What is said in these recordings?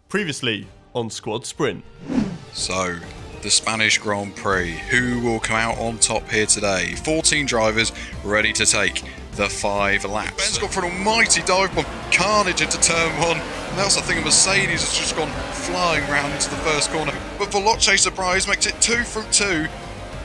Previously on Squad Sprint. So, the Spanish Grand Prix. Who will come out on top here today? 14 drivers ready to take the 5 laps. Ben's gone for an almighty dive bomb. Carnage into turn 1. And that's the thing, a Mercedes has just gone flying round into the first corner. But Veloce Surprise makes it 2 from 2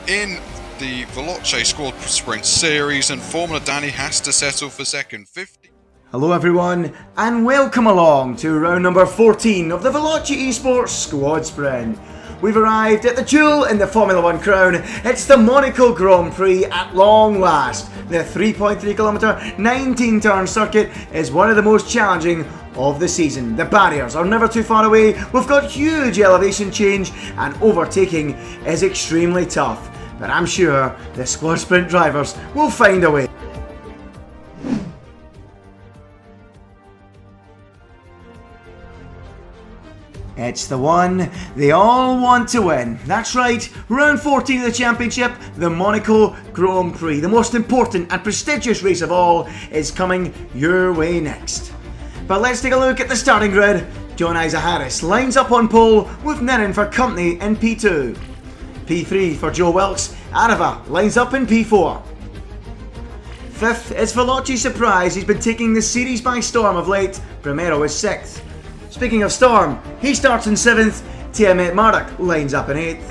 in the Veloce Squad Sprint Series. And Formula Danny has to settle for second. 50. Hello everyone, and welcome along to round number 14 of the Veloce Esports Squad Sprint. We've arrived at the jewel in the Formula 1 crown. It's the Monaco Grand Prix at long last. The 3.3 kilometre, 19 turn circuit is one of the most challenging of the season. The barriers are never too far away. We've got huge elevation change and overtaking is extremely tough. But I'm sure the Squad Sprint drivers will find a way. It's the one they all want to win. That's right, round 14 of the championship, the Monaco Grand Prix. The most important and prestigious race of all is coming your way next. But let's take a look at the starting grid. John Isaac Harris lines up on pole with Niren for company in P2. P3 for Joe Wilkes, Arava lines up in P4. Fifth is Veloce Surprise. He's been taking the series by storm of late. Primero is 6th. Speaking of storm, he starts in 7th, Tiamat Murdoch lines up in 8th.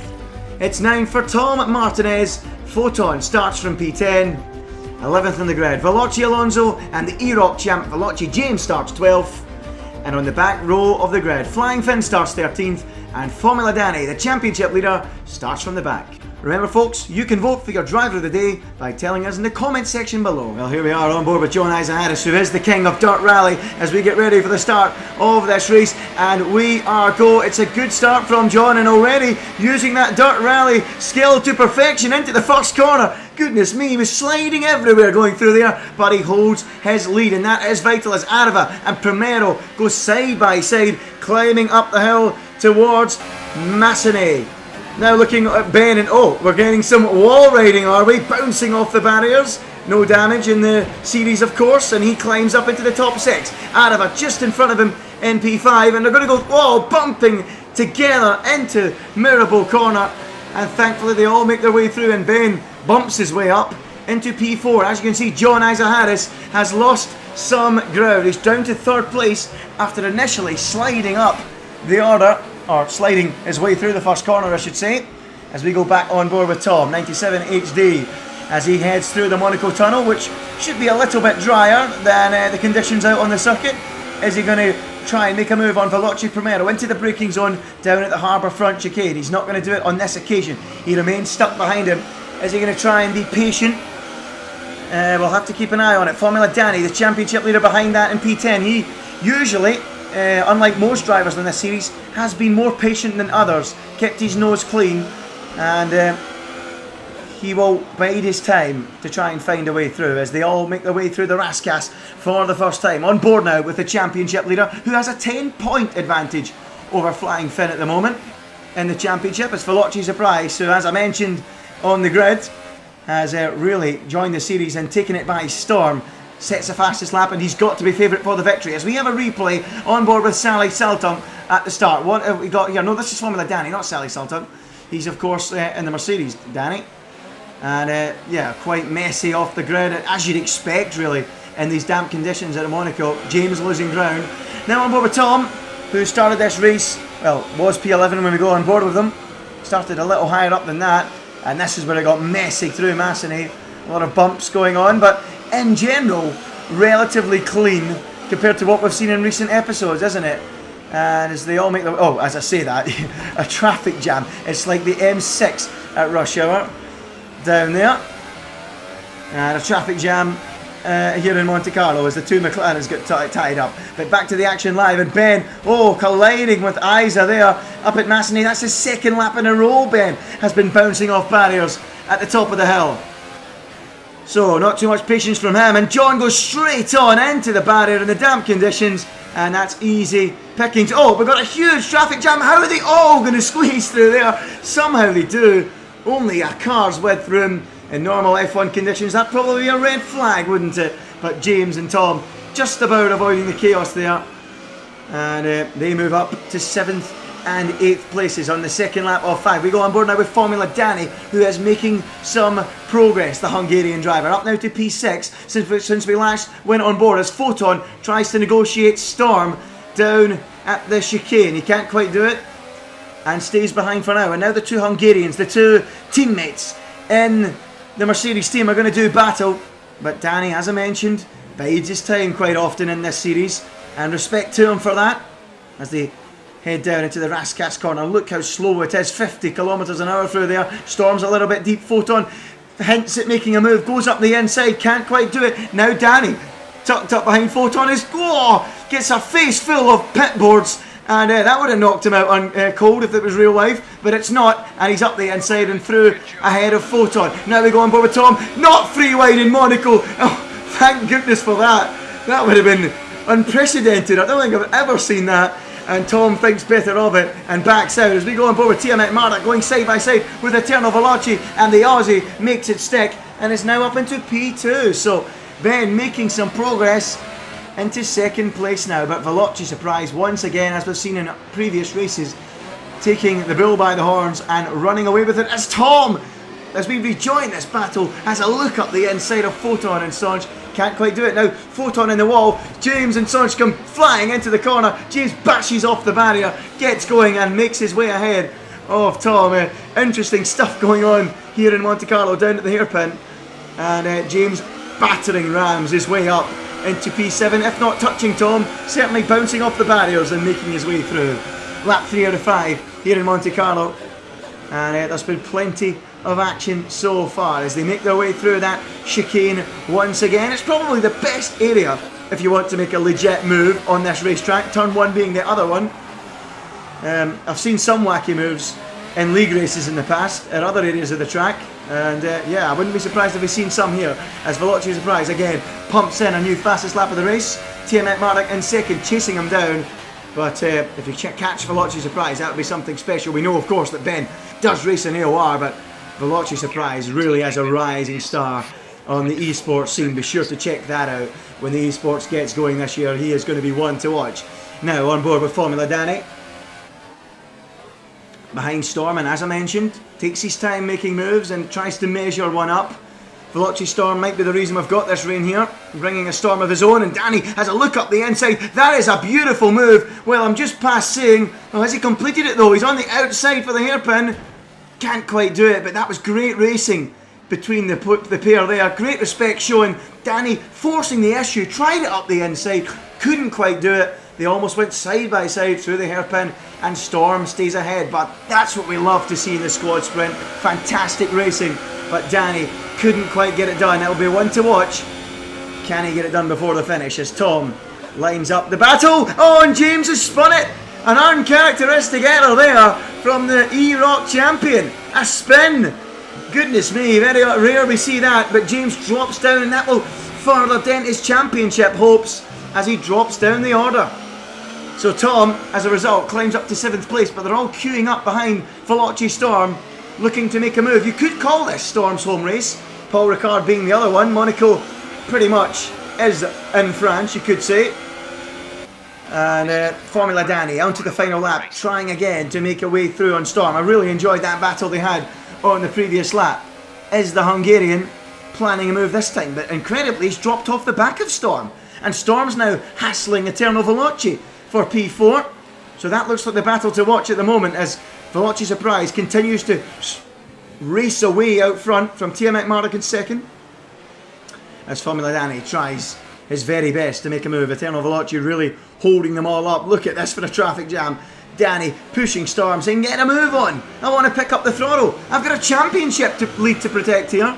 It's 9 for Tom Martinez, Photon starts from P10. 11th in the grid, Veloce Alonso and the E-Rock champ Veloce James starts 12th. And on the back row of the grid, Flying Finn starts 13th and Formula Danny, the championship leader, starts from the back. Remember folks, you can vote for your driver of the day by telling us in the comment section below. Well, here we are on board with John Isaac Harris, who is the king of dirt rally, as we get ready for the start of this race. And we are go. It's a good start from John, and already using that dirt rally skill to perfection into the first corner. Goodness me, he was sliding everywhere going through there, but he holds his lead, and that is vital as Arava and Primero go side by side, climbing up the hill towards Massenet. Now looking at Ben, and we're getting some wall riding, are we? Bouncing off the barriers. No damage in the series, of course, and he climbs up into the top 6. Arava just in front of him in P5, and they're going to go, bumping together into Mirabel Corner, and thankfully they all make their way through, and Ben bumps his way up into P4. As you can see, John Isaac Harris has lost some ground. He's down to 3rd place after initially sliding up the order, or sliding his way through the first corner, I should say, as we go back on board with Tom, 97 HD, as he heads through the Monaco tunnel, which should be a little bit drier than the conditions out on the circuit. Is he going to try and make a move on Veloce Primero into the braking zone down at the harbour front chicane? He's not going to do it on this occasion. He remains stuck behind him. Is he going to try and be patient? We'll have to keep an eye on it. Formula Danny, the championship leader behind that in P10. He usually, unlike most drivers in this series, has been more patient than others, kept his nose clean, and he will bide his time to try and find a way through as they all make their way through the Rascasse for the first time. On board now with the championship leader, who has a 10-point advantage over Flying Finn at the moment in the championship. It's Veloce Surprise, who, as I mentioned on the grid, has really joined the series and taken it by storm. Sets the fastest lap, and he's got to be favourite for the victory. As we have a replay on board with Sally Salton at the start. What have we got here? No, this is Formula Danny, not Sally Salton. He's of course in the Mercedes, Danny. And quite messy off the grid, as you'd expect really in these damp conditions at Monaco. James losing ground. Now on board with Tom, who started this race, was P11 when we go on board with them. Started a little higher up than that, and this is where it got messy through Massenet. A lot of bumps going on, but in general, relatively clean compared to what we've seen in recent episodes, isn't it? And as they all make the... as I say that, a traffic jam. It's like the M6 at rush hour down there. And a traffic jam here in Monte Carlo as the two McLarens get tied up. But back to the action live, and Ben, colliding with Isa there up at Massenet. That's his 2nd lap in a row. Ben has been bouncing off barriers at the top of the hill. So, not too much patience from him, and John goes straight on into the barrier in the damp conditions, and that's easy pickings. We've got a huge traffic jam. How are they all going to squeeze through there? Somehow they do. Only a car's width room in normal F1 conditions. That'd probably be a red flag, wouldn't it? But James and Tom just about avoiding the chaos there. And they move up to 7th and 8th places on the second lap of 5. We go on board now with Formula Danny, who is making some progress, the Hungarian driver. Up now to P6 since we last went on board, as Photon tries to negotiate Storm down at the chicane. He can't quite do it and stays behind for now. And now the two Hungarians, the two teammates in the Mercedes team, are going to do battle. But Danny, as I mentioned, bides his time quite often in this series, and respect to him for that as they head down into the Raskas corner. Look how slow it is, 50 kilometres an hour through there. Storm's a little bit deep. Photon hints at making a move, goes up the inside, can't quite do it. Now Danny, tucked up behind Photon, gets a face full of pit boards, and that would have knocked him out on cold if it was real life, but it's not, and he's up the inside and through ahead of Photon. Now we go on board with Tom, not free wide in Monaco. Oh, thank goodness for that. That would have been unprecedented. I don't think I've ever seen that. And Tom thinks better of it and backs out as we go on board with Tiamat Marduk going side by side with Eterno Veloce, and the Aussie makes it stick and is now up into P2. So Ben making some progress into second place now, but Veloce surprise once again, as we've seen in previous races, taking the bull by the horns and running away with it, as Tom, as we rejoin this battle, has a look up the inside of Photon and Sonj. Can't quite do it now. Photon in the wall. James and Sonj come flying into the corner. James bashes off the barrier, gets going and makes his way ahead of Tom. Interesting stuff going on here in Monte Carlo down at the hairpin. And James battering rams his way up into P7, if not touching Tom, certainly bouncing off the barriers and making his way through. Lap 3 out of 5 here in Monte Carlo. And there's been plenty of action so far as they make their way through that chicane once again. It's probably the best area if you want to make a legit move on this racetrack, turn 1 being the other one. I've seen some wacky moves in league races in the past at other areas of the track, and yeah, I wouldn't be surprised if we've seen some here, as Veloce Surprise again pumps in a new fastest lap of the race. Tiamat Marduk in second, chasing him down. But if you catch Veloce Surprise, that would be something special. We know, of course, that Ben does race in AOR, but Veloce Surprise really as a rising star on the esports scene. Be sure to check that out when the esports gets going this year. He is going to be one to watch. Now on board with Formula Danny, behind Storm, and as I mentioned, takes his time making moves and tries to measure one up. Veloce Storm might be the reason we've got this rain here, bringing a storm of his own, and Danny has a look up the inside. That is a beautiful move. Well, I'm just past saying, oh, has he completed it though? He's on the outside for the hairpin. Can't quite do it, but that was great racing between the pair there. Great respect showing. Danny forcing the issue, tried it up the inside, couldn't quite do it. They almost went side by side through the hairpin, and Storm stays ahead. But that's what we love to see in the squad sprint. Fantastic racing, but Danny couldn't quite get it done. It'll be one to watch. Can he get it done before the finish as Tom lines up the battle? Oh, and James has spun it. An uncharacteristic error there from the E-Rock champion. A spin. Goodness me, very rare we see that, but James drops down, and that will further dent his championship hopes as he drops down the order. So Tom, as a result, climbs up to 7th place, but they're all queuing up behind Veloce Storm, looking to make a move. You could call this Storm's home race, Paul Ricard being the other one. Monaco pretty much is in France, you could say. And Formula Danny onto the final lap, trying again to make a way through on Storm. I really enjoyed that battle they had on the previous lap. Is the Hungarian planning a move this time? But incredibly, he's dropped off the back of Storm. And Storm's now hassling Eterno Veloce for P4. So that looks like the battle to watch at the moment, as Veloce Surprise continues to race away out front from Tiamat Marduk in second, as Formula Danny tries his very best to make a move. Eterno Veloce really holding them all up. Look at this for a traffic jam. Danny pushing Storm, saying, get a move on. I want to pick up the throttle. I've got a championship to lead to protect here.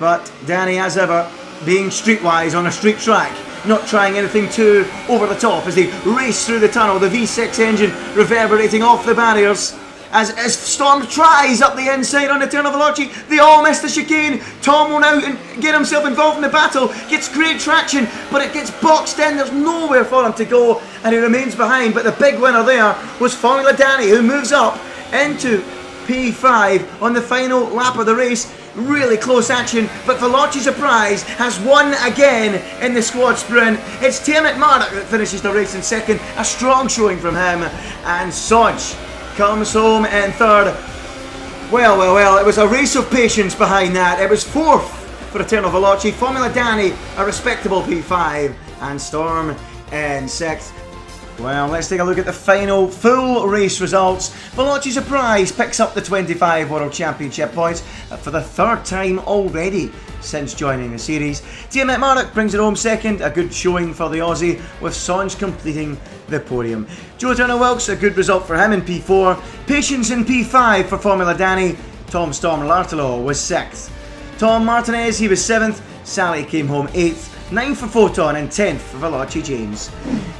But Danny, as ever, being streetwise on a street track, not trying anything too over the top as they race through the tunnel, the V6 engine reverberating off the barriers. As Storm tries up the inside on Eterno Veloce, they all miss the chicane. Tom will now get himself involved in the battle, gets great traction, but it gets boxed in. There's nowhere for him to go, and he remains behind. But the big winner there was Formula Danny, who moves up into P5 on the final lap of the race. really close action, but Veloce Surprise has won again in the squad sprint. It's Tiamat Marduk that finishes the race in second, a strong showing from him, and Sonch comes home in third. Well, it was a race of patience behind that. It was fourth for Eternal Veloce, Formula Danny a respectable P5, and Storm in sixth. Well, let's take a look at the final full race results. Veloce Surprise picks up the 25 World Championship points for the third time already since joining the series. Tiamat Marduk brings it home second, a good showing for the Aussie, with Songe completing the podium. Joe Turner-Wilkes, a good result for him in P4. Patience in P5 for Formula Danny. Tom Storm Lartelo was 6th. Tom Martinez, he was 7th. Sally came home 8th. 9th for Photon and 10th for Veloce James.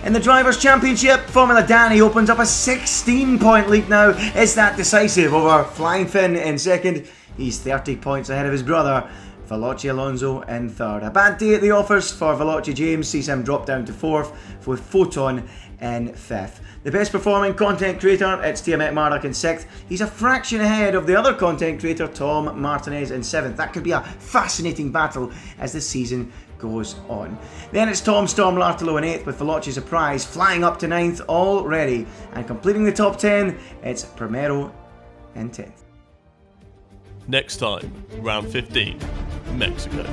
In the Drivers' Championship, Formula Danny opens up a 16-point lead now. Is that decisive over Flying Finn in second? He's 30 points ahead of his brother, Veloce Alonso in third. A bad day at the office for Veloce James sees him drop down to 4th, with Photon in 5th. The best performing content creator, it's Tiamat Marduk in 6th. He's a fraction ahead of the other content creator, Tom Martinez, in 7th. That could be a fascinating battle as the season goes on. Then it's Tom Storm Lartelo in 8th, with Veloce Surprise flying up to 9th already. And completing the top 10, it's Primero in 10th. Next time, round 15, Mexico.